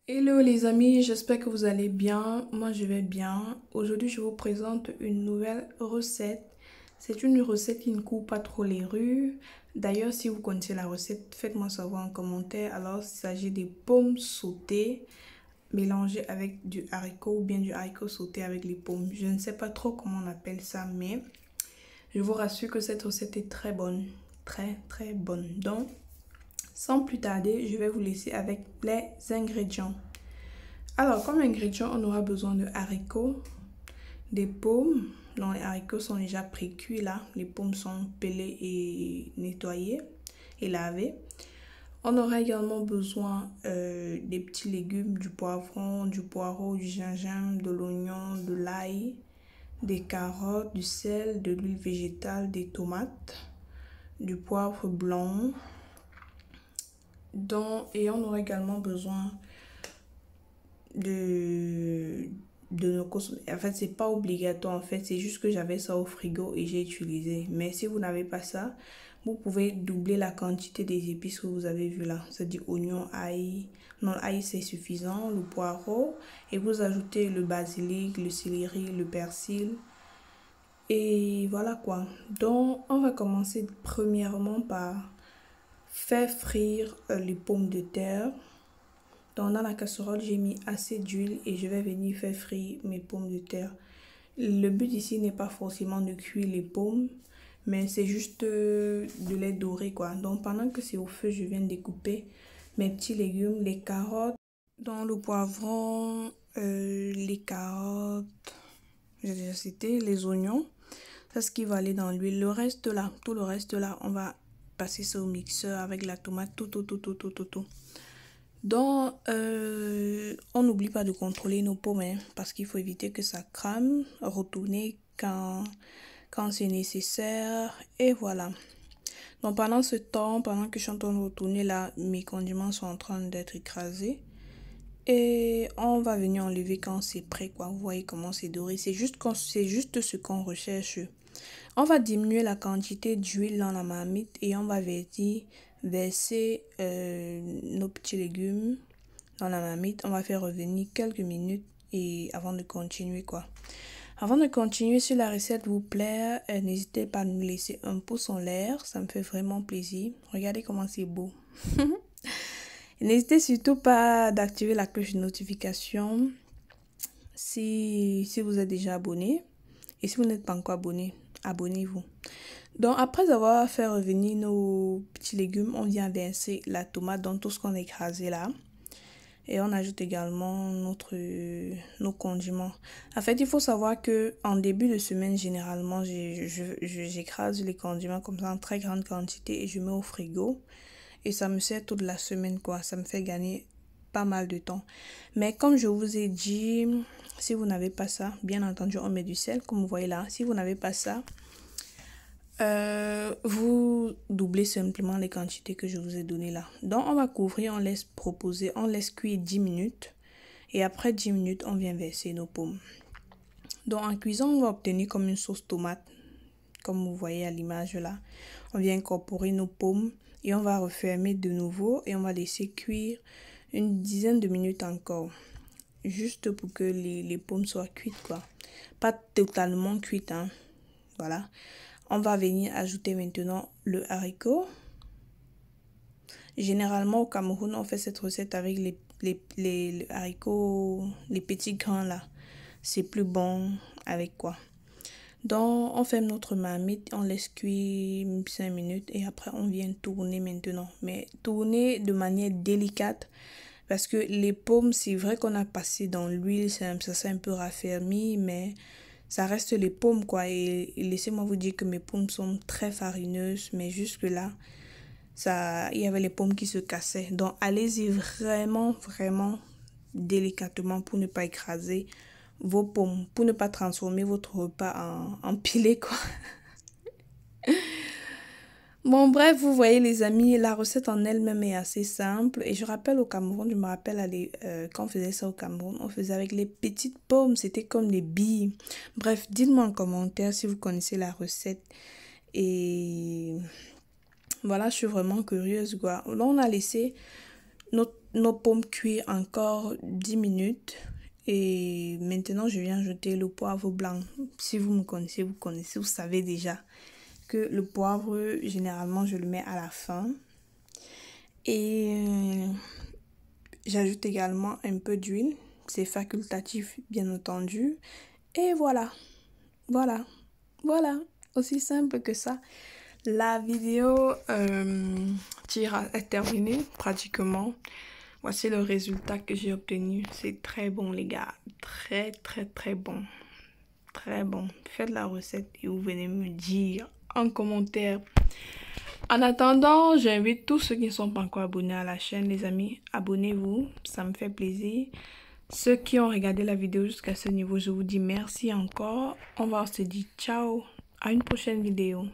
Hello les amis, j'espère que vous allez bien. Moi je vais bien. Aujourd'hui je vous présente une nouvelle recette. C'est une recette qui ne court pas trop les rues. D'ailleurs si vous connaissez la recette, faites-moi savoir en commentaire. Alors il s'agit des pommes sautées mélangées avec du haricot ou bien du haricot sauté avec les pommes. Je ne sais pas trop comment on appelle ça, mais je vous rassure que cette recette est très bonne. Très très bonne. Donc sans plus tarder, je vais vous laisser avec les ingrédients. Alors, comme ingrédients, on aura besoin de haricots, des pommes. Donc, les haricots sont déjà pré-cuits là. Les pommes sont pelées et nettoyées et lavées. On aura également besoin des petits légumes, du poivron, du poireau, du gingembre, de l'oignon, de l'ail, des carottes, du sel, de l'huile végétale, des tomates, du poivre blanc. Et on aura également besoin de nos cosmétiques. En fait, c'est pas obligatoire. En fait, c'est juste que j'avais ça au frigo et j'ai utilisé. Mais si vous n'avez pas ça, vous pouvez doubler la quantité des épices que vous avez vu là. C'est-à-dire oignon, ail. Non, ail c'est suffisant. Le poireau. Et vous ajoutez le basilic, le céleri, le persil. Et voilà quoi. Donc, on va commencer premièrement par faire frire les pommes de terre. Donc, dans la casserole, j'ai mis assez d'huile et je vais venir faire frire mes pommes de terre. Le but ici n'est pas forcément de cuire les pommes, mais c'est juste de les dorer quoi. Donc, pendant que c'est au feu, je viens de découper mes petits légumes, les carottes, dans le poivron, les carottes, j'ai déjà cité, les oignons. C'est ce qui va aller dans l'huile. Le reste là, tout le reste là, on va passer ça au mixeur avec la tomate, tout. Donc, on n'oublie pas de contrôler nos pommes, hein, parce qu'il faut éviter que ça crame, retourner quand c'est nécessaire, et voilà. Donc, pendant ce temps, pendant que je suis en train de retourner là, mes condiments sont en train d'être écrasés. Et on va venir enlever quand c'est prêt, quoi. Vous voyez comment c'est doré. C'est juste ce qu'on recherche. On va diminuer la quantité d'huile dans la marmite et on va verser nos petits légumes dans la marmite. On va faire revenir quelques minutes et avant de continuer quoi. Avant de continuer, si la recette vous plaît, n'hésitez pas à nous laisser un pouce en l'air. Ça me fait vraiment plaisir. Regardez comment c'est beau. N'hésitez surtout pas d'activer la cloche de notification si vous êtes déjà abonné. Et si vous n'êtes pas encore abonné, abonnez-vous. Donc, après avoir fait revenir nos petits légumes, on vient verser la tomate dans tout ce qu'on a écrasé là. Et on ajoute également nos condiments. En fait, il faut savoir que en début de semaine, généralement, j'écrase les condiments comme ça en très grande quantité et je mets au frigo. Et ça me sert toute la semaine, quoi. Ça me fait gagner pas mal de temps. Mais comme je vous ai dit, si vous n'avez pas ça, bien entendu, on met du sel, comme vous voyez là. Si vous n'avez pas ça, vous doublez simplement les quantités que je vous ai données là. Donc, on va couvrir, on laisse cuire 10 minutes. Et après 10 minutes, on vient verser nos pommes. Donc, en cuisant, on va obtenir comme une sauce tomate, comme vous voyez à l'image là. On vient incorporer nos pommes et on va refermer de nouveau et on va laisser cuire une dizaine de minutes encore. Juste pour que les pommes soient cuites quoi. Pas totalement cuites, hein. Voilà. On va venir ajouter maintenant le haricot. Généralement au Cameroun, on fait cette recette avec les haricots, les petits grains là. C'est plus bon avec quoi. Donc, on ferme notre marmite, on laisse cuire 5 minutes et après on vient tourner maintenant. Mais tourner de manière délicate parce que les pommes, c'est vrai qu'on a passé dans l'huile, ça s'est un peu raffermi, mais ça reste les pommes quoi. Et laissez-moi vous dire que mes pommes sont très farineuses, mais jusque là, il y avait les pommes qui se cassaient. Donc, allez-y vraiment délicatement pour ne pas écraser vos pommes, pour ne pas transformer votre repas en pilé quoi. Bon bref, vous voyez les amis, la recette en elle-même est assez simple. Et je rappelle au Cameroun, je me rappelle quand on faisait ça au Cameroun, on faisait avec les petites pommes, c'était comme des billes. Bref, dites-moi en commentaire si vous connaissez la recette. Et voilà, je suis vraiment curieuse quoi. Là, on a laissé notre nos pommes cuire encore 10 minutes. Et maintenant, je viens ajouter le poivre blanc. Si vous me connaissez, vous savez déjà que le poivre, généralement, je le mets à la fin. Et j'ajoute également un peu d'huile. C'est facultatif, bien entendu. Et voilà, voilà, voilà. Aussi simple que ça. La vidéo est terminée pratiquement. Voici le résultat que j'ai obtenu. C'est très bon, les gars. Très, très, très bon. Très bon. Faites la recette et vous venez me dire en commentaire. En attendant, j'invite tous ceux qui ne sont pas encore abonnés à la chaîne, les amis, abonnez-vous. Ça me fait plaisir. Ceux qui ont regardé la vidéo jusqu'à ce niveau, je vous dis merci encore. On va se dire ciao. À une prochaine vidéo.